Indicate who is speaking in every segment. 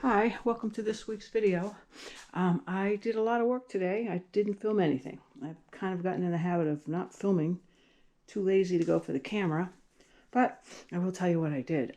Speaker 1: Hi, welcome to this week's video. I did a lot of work today. I didn't film anything. I've kind of gotten in the habit of not filming, too lazy to go for the camera, but I will tell you what I did.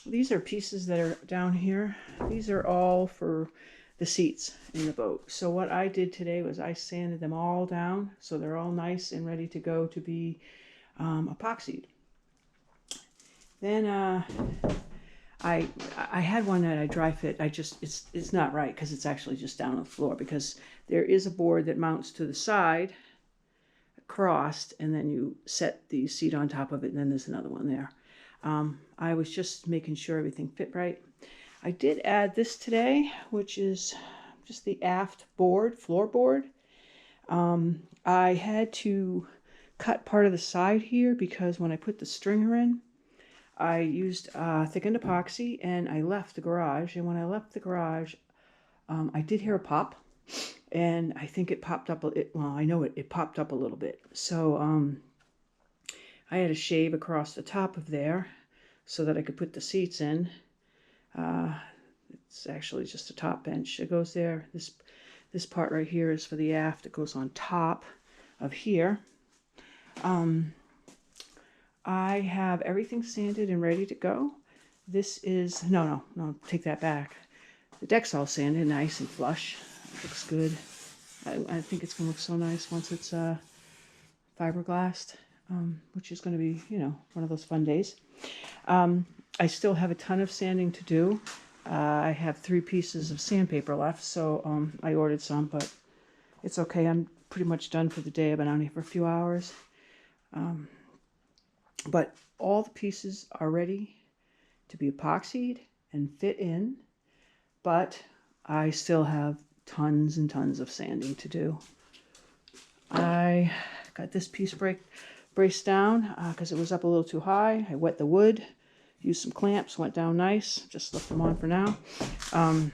Speaker 1: These are pieces that are down here. These are all for the seats in the boat. So what I did today was I sanded them all down so they're all nice and ready to go to be epoxied. Then I had one that I dry fit. It's not right because it's actually just down on the floor, because there is a board that mounts to the side crossed, and then you set the seat on top of it, and then there's another one there. I was just making sure everything fit right. I did add this today, which is just the aft board, floorboard. I had to cut part of the side here because when I put the stringer in, I used thickened epoxy, and I left the garage. And when I left the garage, I did hear a pop, and I think it popped up. Well, I know it popped up a little bit. So I had to shave across the top of there so that I could put the seats in. It's actually just a top bench. It goes there. This part right here is for the aft. It goes on top of here. I have everything sanded and ready to go. This is, no, take that back. The deck's all sanded, nice and flush. It looks good. I think it's going to look so nice once it's fiberglassed, which is going to be, one of those fun days. I still have a ton of sanding to do. I have 3 pieces of sandpaper left, so I ordered some, but it's okay. I'm pretty much done for the day. I've been out here for a few hours. But all the pieces are ready to be epoxied and fit in, but I still have tons and tons of sanding to do. I got this piece braced down because it was up a little too high. I wet the wood, used some clamps, went down nice, just left them on for now. I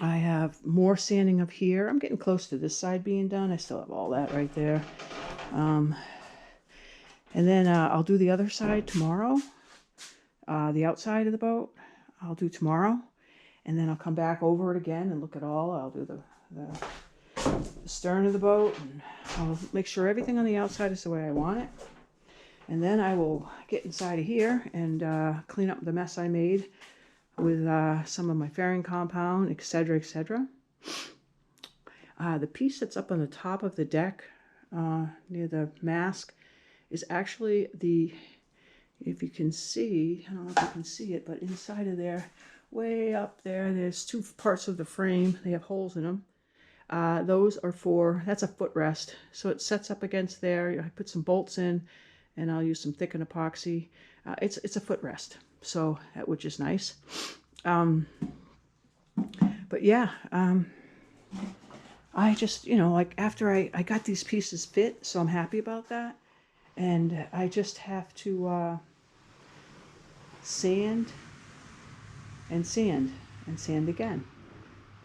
Speaker 1: have more sanding up here. I'm getting close to this side being done. I still have all that right there. And then I'll do the other side tomorrow. The outside of the boat, I'll do tomorrow. And then I'll come back over it again and look at all. I'll do the stern of the boat. And I'll make sure everything on the outside is the way I want it. And then I will get inside of here and clean up the mess I made with some of my fairing compound, etc., etc. The piece that's up on the top of the deck near the mast is actually if you can see, I don't know if you can see it, but inside of there, way up there, there's 2 parts of the frame. They have holes in them. Those are that's a footrest. So it sets up against there. I put some bolts in, and I'll use some thickened epoxy. It's a footrest, so which is nice. But yeah, I just, like after I got these pieces fit, so I'm happy about that. And I just have to sand and sand and sand again.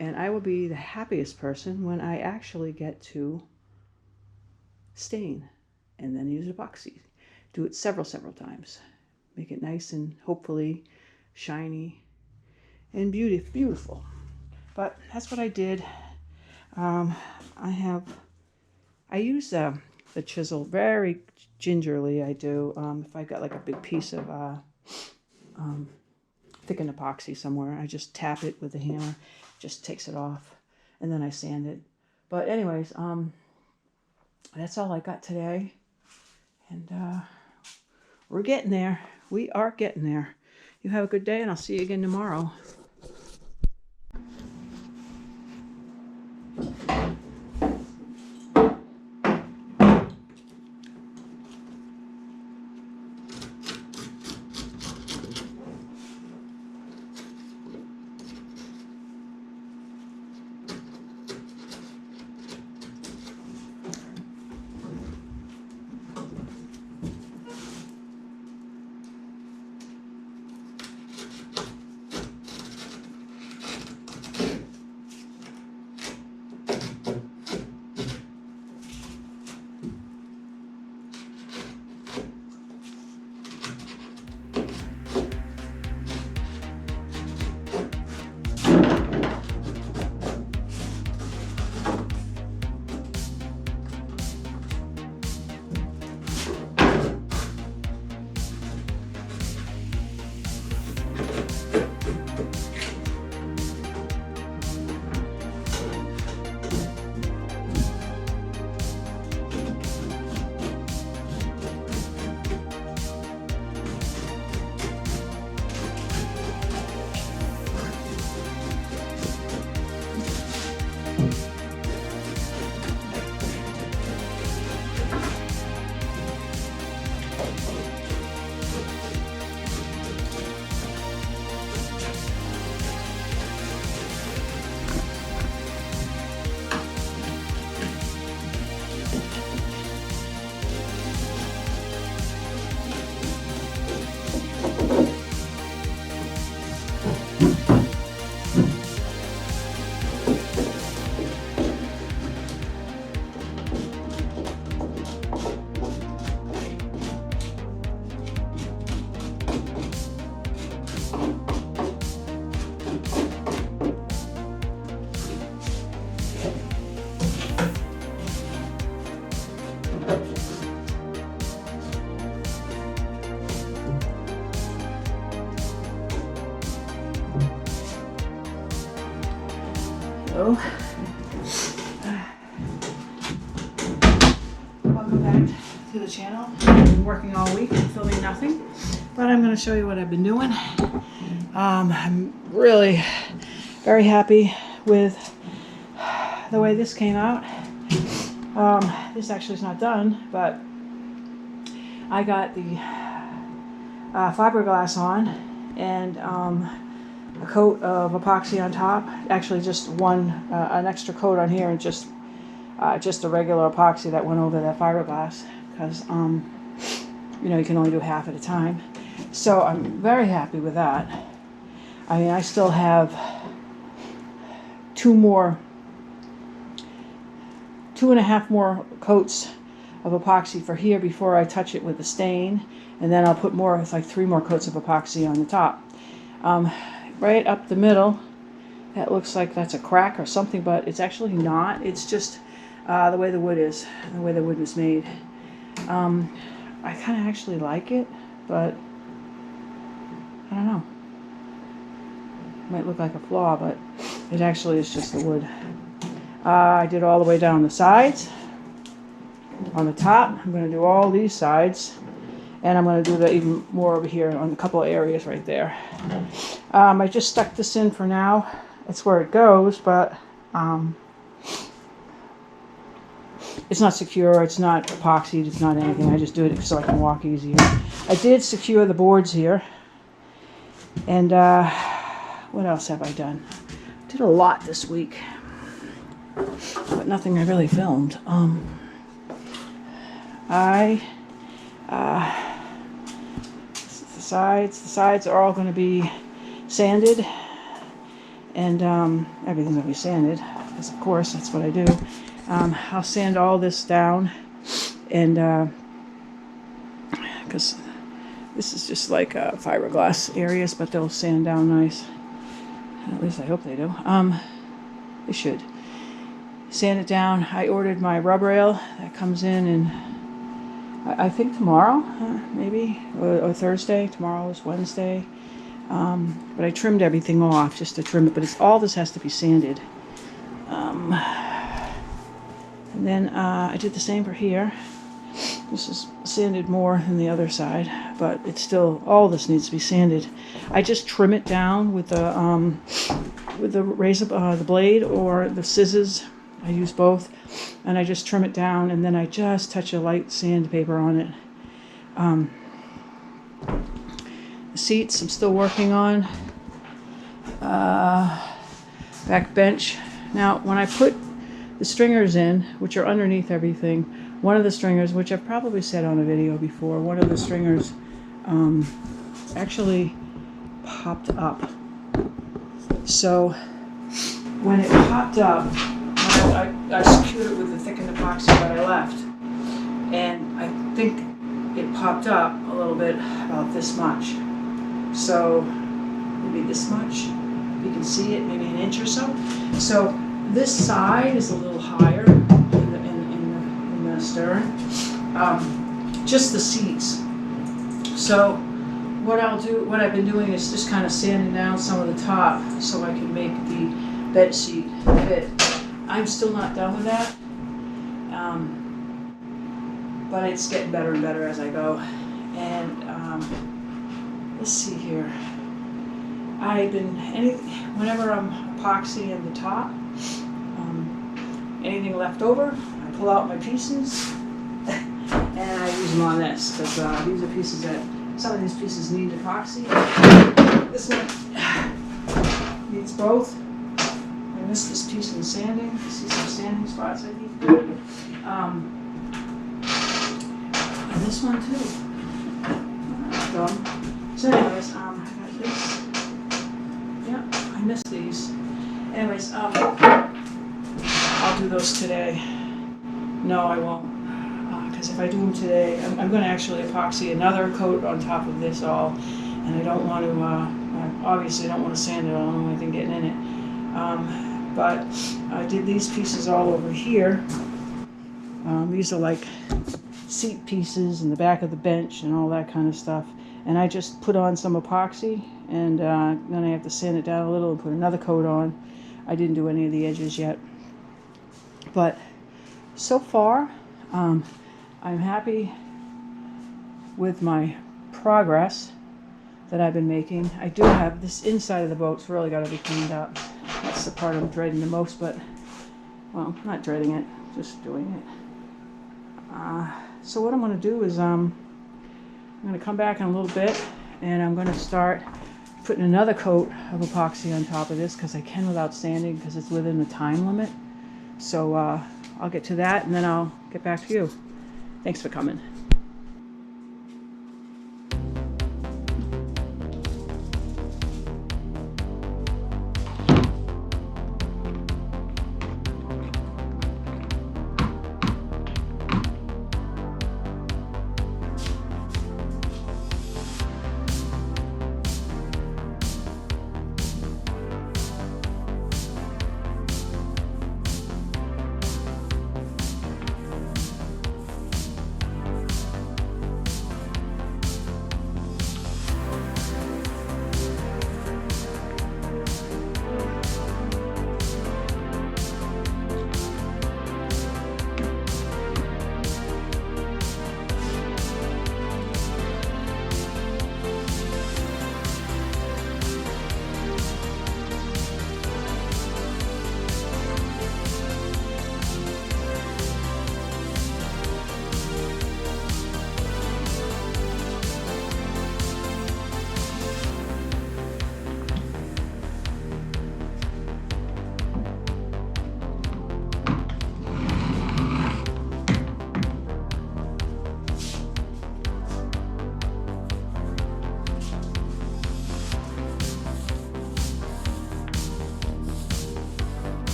Speaker 1: And I will be the happiest person when I actually get to stain and then use epoxy. Do it several times. Make it nice and hopefully shiny and beautiful. But that's what I did. I use the chisel very gingerly. I do. If I got like a big piece of thickened epoxy somewhere, I just tap it with a hammer, just takes it off, and then I sand it. But anyways, that's all I got today, and we're getting there. We are getting there. You have a good day, and I'll see you again tomorrow. Hello. Welcome back to the channel. I've been working all week and filming nothing, but I'm going to show you what I've been doing. I'm really very happy with the way this came out. This actually is not done, but I got the fiberglass on and a coat of epoxy on top. Actually, just an extra coat on here, and just a regular epoxy that went over that fiberglass, because you know, you can only do half at a time. So I'm very happy with that. I mean, I still have 2.5 more coats of epoxy for here before I touch it with the stain, and then I'll put more, it's like 3 more coats of epoxy on the top. Right up the middle, that looks like that's a crack or something, but it's actually not. It's just the way the wood is, the way the wood was made. I kind of actually like it, but I don't know. It might look like a flaw, but it actually is just the wood. I did all the way down the sides. On the top, I'm going to do all these sides, and I'm going to do that even more over here on a couple of areas right there. I just stuck this in for now. It's where it goes, but it's not secure, it's not epoxied, it's not anything. I just do it so I can walk easier. I did secure the boards here. And what else have I done? Did a lot this week, but nothing I really filmed. The sides are all going to be sanded, and everything's going to be sanded, because of course that's what I do. I'll sand all this down, and because this is just like fiberglass areas, but they'll sand down nice. At least I hope they do. They should sand it down. I ordered my rub rail that comes in, and I think tomorrow, maybe, or Thursday. Tomorrow is Wednesday. But I trimmed everything off just to trim it. But all this has to be sanded. And then I did the same for here. This is sanded more than the other side, but it's still, all this needs to be sanded. I just trim it down with the razor, the blade, or the scissors. I use both, and I just trim it down, and then I just touch a light sandpaper on it. The seats I'm still working on. Back bench. Now, when I put the stringers in, which are underneath everything, one of the stringers, which I've probably said on a video before, one of the stringers actually popped up. So when it popped up, I secured it with the thickened epoxy that I left, and I think it popped up a little bit, about this much. So maybe this much, you can see it, maybe an inch or so. So this side is a little higher in the stern, just the seats. So what I've been doing is just kind of sanding down some of the top so I can make the bed sheet fit. I'm still not done with that, but it's getting better and better as I go. And let's see here. Whenever I'm epoxying the top, anything left over, I pull out my pieces and I use them on this, because these are pieces that, some of these pieces need epoxy. This one needs both. I missed this piece in the sanding. You see some sanding spots I need to do. And this one too. So anyways, I got this. Yeah, I missed these. Anyways, I'll do those today. No, I won't. Because if I do them today, I'm going to actually epoxy another coat on top of this all. And I don't want to, obviously I don't want to sand it. I don't want anything getting in it. But I did these pieces all over here. These are like seat pieces in the back of the bench and all that kind of stuff. And I just put on some epoxy, and then I have to sand it down a little and put another coat on. I didn't do any of the edges yet. But so far, I'm happy with my progress that I've been making. I do have this inside of the boat's really got to be cleaned up. That's the part I'm dreading the most, but, well, not dreading it, just doing it. So what I'm going to do is I'm going to come back in a little bit, and I'm going to start putting another coat of epoxy on top of this, because I can without sanding, because it's within the time limit. So I'll get to that, and then I'll get back to you. Thanks for coming.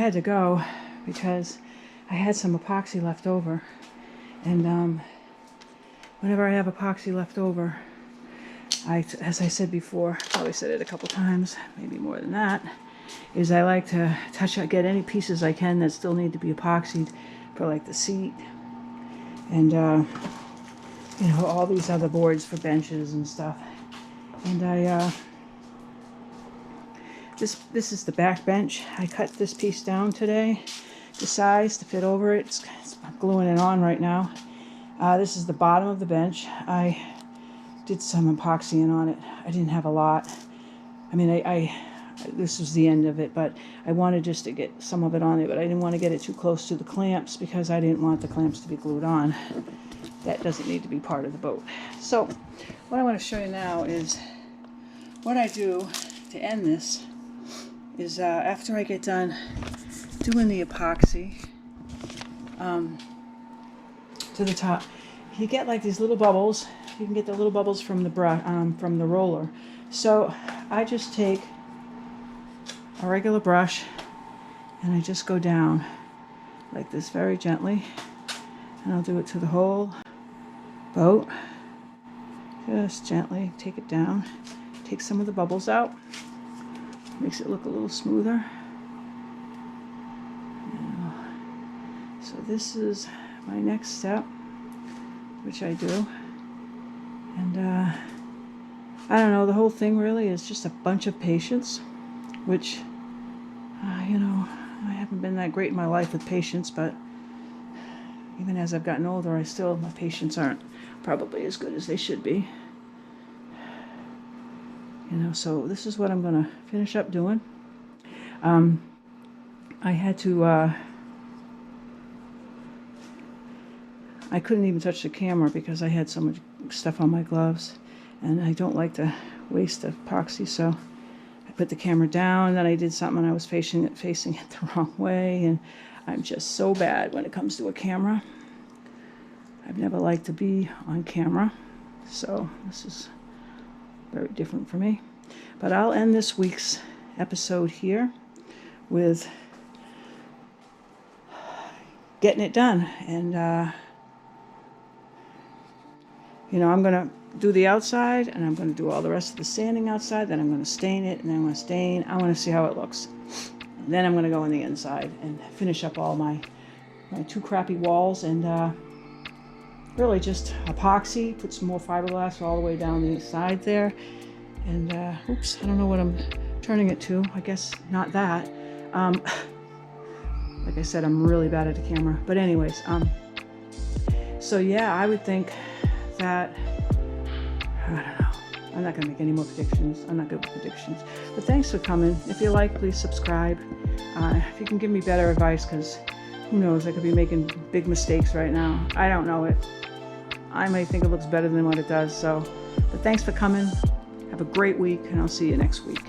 Speaker 1: had to go because I had some epoxy left over. And whenever I have epoxy left over, as I said before, probably said it a couple times, maybe more than that, is I like to get any pieces I can that still need to be epoxied for like the seat and you know, all these other boards for benches and stuff. And this is the back bench. I cut this piece down today, the size to fit over it. It's gluing it on right now. This is the bottom of the bench. I did some epoxying on it. I didn't have a lot. I mean, this was the end of it, but I wanted just to get some of it on it, but I didn't want to get it too close to the clamps because I didn't want the clamps to be glued on. That doesn't need to be part of the boat. So what I want to show you now is what I do to end this is after I get done doing the epoxy to the top, you get like these little bubbles. You can get the little bubbles from the from the roller. So I just take a regular brush and I just go down like this very gently, and I'll do it to the whole boat. Just gently take it down, take some of the bubbles out, makes it look a little smoother. So this is my next step, which I do. And I don't know, the whole thing really is just a bunch of patience, which you know, I haven't been that great in my life with patience, but even as I've gotten older, my patience aren't probably as good as they should be. You know, so this is what I'm going to finish up doing. I had to, I couldn't even touch the camera because I had so much stuff on my gloves, and I don't like to waste the epoxy, so I put the camera down, then I did something and I was facing it the wrong way, and I'm just so bad when it comes to a camera. I've never liked to be on camera, so this is very different for me. But I'll end this week's episode here with getting it done. And, you know, I'm going to do the outside, and I'm going to do all the rest of the sanding outside, then I'm going to stain it, and then I'm going to stain. I want to see how it looks. And then I'm going to go on the inside and finish up all my two crappy walls, and really just epoxy, put some more fiberglass all the way down the side there. And oops, I don't know what I'm turning it to. I guess not that. Like I said, I'm really bad at the camera. But anyways, so yeah, I would think that, I don't know. I'm not going to make any more predictions. I'm not good with predictions. But thanks for coming. If you like, please subscribe. If you can give me better advice, because who knows, I could be making big mistakes right now. I don't know it. I may think it looks better than what it does. So, but thanks for coming. Have a great week, and I'll see you next week.